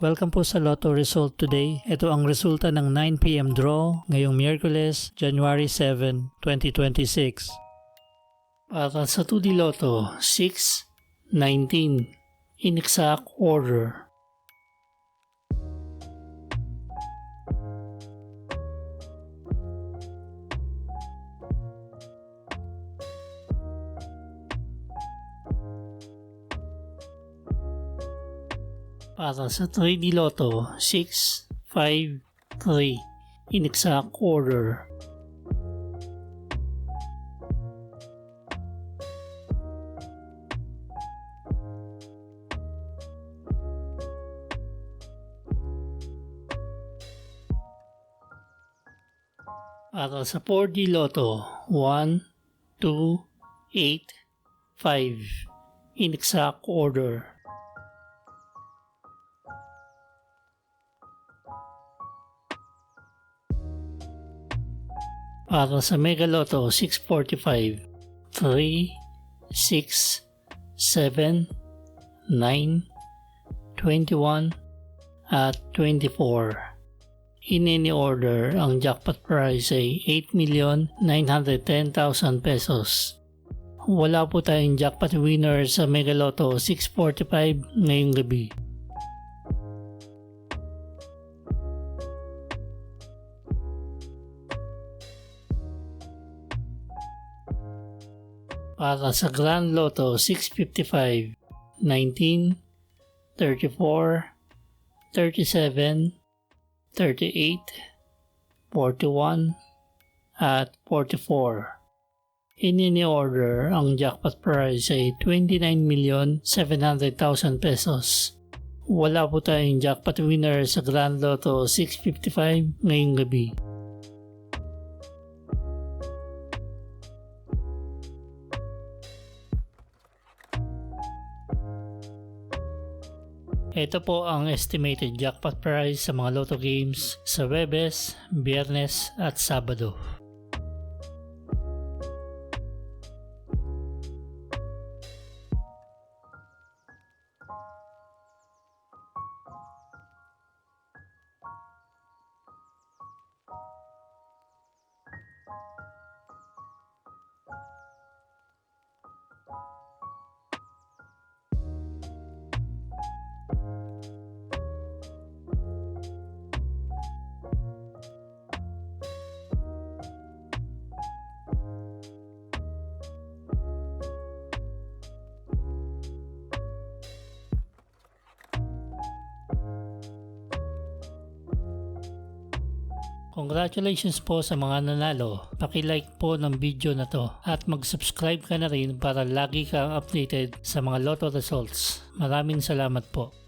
Welcome po sa Lotto Result Today. Ito ang resulta ng 9 PM draw ngayong Miyerkules, January 7, 2026. Para sa 2D Lotto, 6, 19, in exact order. Para sa 3D Lotto, 6, 5, 3, in exact order. Para sa 4D Lotto, 1, 2, 8, 5, in exact order. Para sa Mega Lotto 645, 3, 6, 7, 9, 21, at 24. In any order, ang jackpot prize ay 8,910,000 pesos. Wala po tayong jackpot winner sa Mega Lotto 645 ngayong gabi. Para sa Grand Lotto 655, 19, 34, 37, 38, 41, at 44. In any order, ang jackpot prize ay 29,700,000 pesos. Wala po tayong jackpot winner sa Grand Lotto 655 ngayong gabi. Ito po ang estimated jackpot prize sa mga Lotto games sa Huwebes, Biyernes at Sabado. Congratulations po sa mga nanalo. Paki-like po ng video na to at mag-subscribe ka na rin para lagi kang updated sa mga Lotto results. Maraming salamat po.